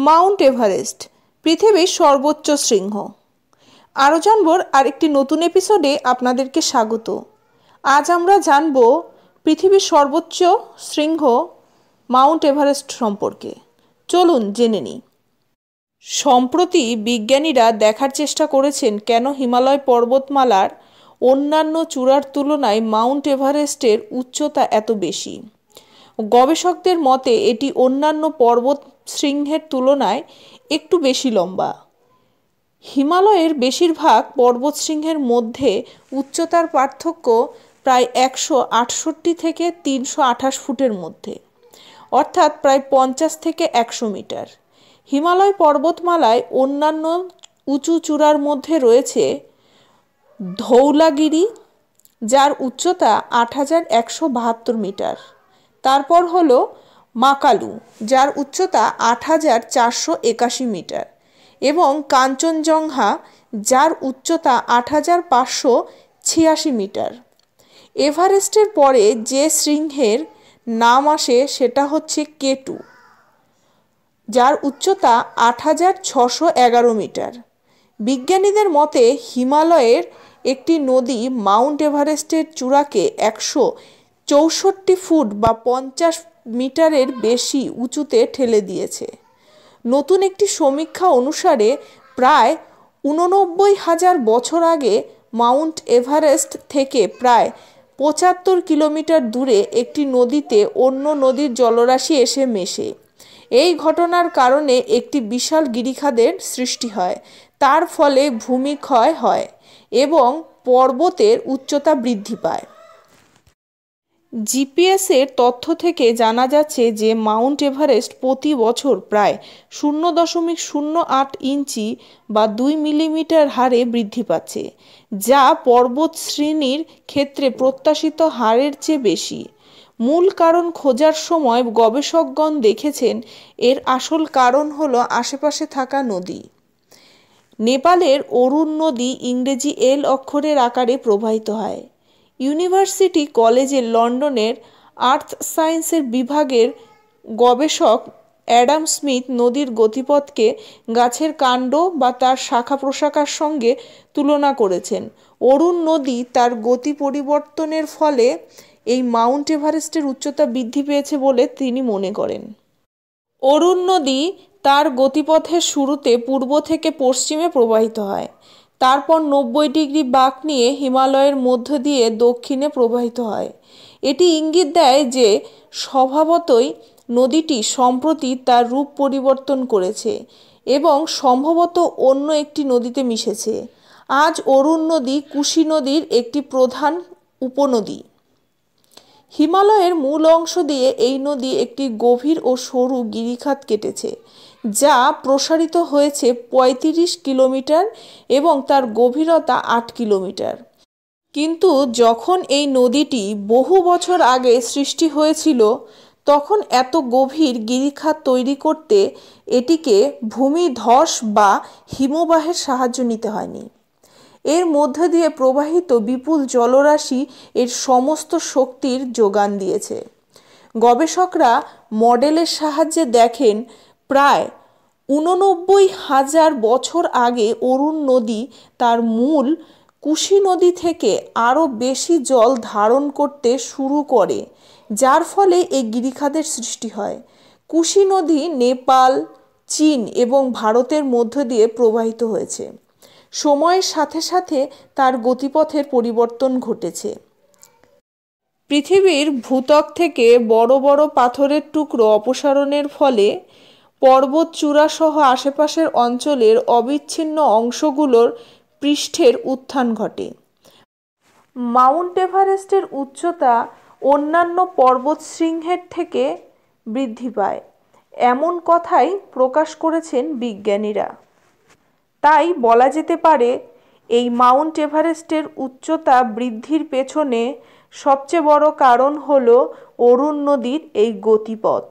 Mount Everest পৃথিবীর সর্বোচ্চ শৃঙ্গ। আরও জানবো আরেকটি নতুন এপিসোডে আপনাদেরকে স্বাগত। আজ আমরা জানব পৃথিবীর সর্বোচ্চ শৃঙ্গ মাউন্ট এভারেস্ট সম্পর্কে। চলুন জেনে নিই। সম্প্রতি বিজ্ঞানীরা দেখার চেষ্টা করেছেন কেন হিমালয় পর্বতমালার অন্যান্য চূড়ার তুলনায় মাউন্ট এভারেস্টের উচ্চতা এত বেশি। গবেষকদের মতে এটি অন্যান্য পর্বত শৃঙ্গের তুলনায় একটু বেশি লম্বা। হিমালয়ের বেশিরভাগ পর্বতশৃঙ্গের মধ্যে উচ্চতার পার্থক্য প্রায় 168 থেকে 328 ফুটের মধ্যে, অর্থাৎ প্রায় 50 থেকে 100 মিটার। হিমালয় পর্বতমালায় অন্যান্য উঁচু চূড়ার মধ্যে রয়েছে ধৌলাগিরি, যার উচ্চতা 8172 মিটার। তারপর হলো মাকালু, যার উচ্চতা 8481 মিটার, এবং কাঞ্চনজঙ্ঘা, যার উচ্চতা 8586 মিটার। এভারেস্টের পরে যে শৃঙ্গের নাম আসে সেটা হচ্ছে কেটু, যার উচ্চতা 8611 মিটার। বিজ্ঞানীদের মতে হিমালয়ের একটি নদী মাউন্ট এভারেস্টের চূড়াকে 164 ফুট বা 50 মিটারের বেশি উঁচুতে ঠেলে দিয়েছে। নতুন একটি সমীক্ষা অনুসারে প্রায় 89,000 বছর আগে মাউন্ট এভারেস্ট থেকে প্রায় 75 কিলোমিটার দূরে একটি নদীতে অন্য নদীর জলরাশি এসে মেশে। এই ঘটনার কারণে একটি বিশাল গিরিখাতের সৃষ্টি হয়। তার ফলে ভূমিক্ষয় হয় এবং পর্বতের উচ্চতা বৃদ্ধি পায়। জিপিএসের তথ্য থেকে জানা যাচ্ছে যে মাউন্ট এভারেস্ট প্রতি বছর প্রায় 0.08 ইঞ্চি বা 2 মিলিমিটার হারে বৃদ্ধি পাচ্ছে, যা পর্বত শ্রেণীর ক্ষেত্রে প্রত্যাশিত হারের চেয়ে বেশি। মূল কারণ খোঁজার সময় গবেষকগণ দেখেছেন এর আসল কারণ হলো আশেপাশে থাকা নদী। নেপালের অরুণ নদী ইংরেজি এল অক্ষরের আকারে প্রবাহিত হয়। ইউনিভার্সিটি কলেজের লন্ডনের আর্থ সায়েন্সের বিভাগের গবেষক অ্যাডাম স্মিথ নদীর গতিপথকে গাছের কাণ্ড বা তার শাখা প্রশাখার সঙ্গে তুলনা করেছেন। অরুণ নদী তার গতি পরিবর্তনের ফলে এই মাউন্ট এভারেস্টের উচ্চতা বৃদ্ধি পেয়েছে বলে তিনি মনে করেন। অরুণ নদী তার গতিপথের শুরুতে পূর্ব থেকে পশ্চিমে প্রবাহিত হয়, তারপর 90 ডিগ্রি বাঁক নিয়ে হিমালয়ের মধ্য দিয়ে দক্ষিণে প্রবাহিত হয়। এটি ইঙ্গিত দেয় যে স্বভাবতই নদীটি সম্প্রতি তার রূপ পরিবর্তন করেছে এবং সম্ভবত অন্য একটি নদীতে মিশেছে। আজ অরুণ নদী কুশি নদীর একটি প্রধান উপনদী। হিমালয়ের মূল অংশ দিয়ে এই নদী একটি গভীর ও সরু গিরিখাত কেটেছে, যা প্রসারিত হয়েছে 35 কিলোমিটার এবং তার গভীরতা 8 কিলোমিটার। কিন্তু যখন এই নদীটি বহু বছর আগে সৃষ্টি হয়েছিল তখন এত গভীর গিরিখাত তৈরি করতে এটিকে ভূমিধস বা হিমবাহের সাহায্য নিতে হয়নি। এর মধ্য দিয়ে প্রবাহিত বিপুল জলরাশি এর সমস্ত শক্তির যোগান দিয়েছে। গবেষকরা মডেলের সাহায্যে দেখেন প্রায় 89,000 বছর আগে অরুণ নদী তার মূল কুশি নদী থেকে আরও বেশি জল ধারণ করতে শুরু করে, যার ফলে এই গিরিখাতের সৃষ্টি হয়। কুশি নদী নেপাল, চীন এবং ভারতের মধ্য দিয়ে প্রবাহিত হয়েছে। সময়ের সাথে সাথে তার গতিপথের পরিবর্তন ঘটেছে। পৃথিবীর ভূত্বক থেকে বড় বড় পাথরের টুকরো অপসারণের ফলে পর্বত চূড়াসহ আশেপাশের অঞ্চলের অবিচ্ছিন্ন অংশগুলোর পৃষ্ঠের উত্থান ঘটে। মাউন্ট এভারেস্টের উচ্চতা অন্যান্য পর্বতশৃঙ্গের থেকে বৃদ্ধি পায়, এমন কথাই প্রকাশ করেছেন বিজ্ঞানীরা। তাই বলা যেতে পারে এই মাউন্ট এভারেস্টের উচ্চতা বৃদ্ধির পেছনে সবচেয়ে বড় কারণ হলো অরুণ নদীর এই গতিপথ।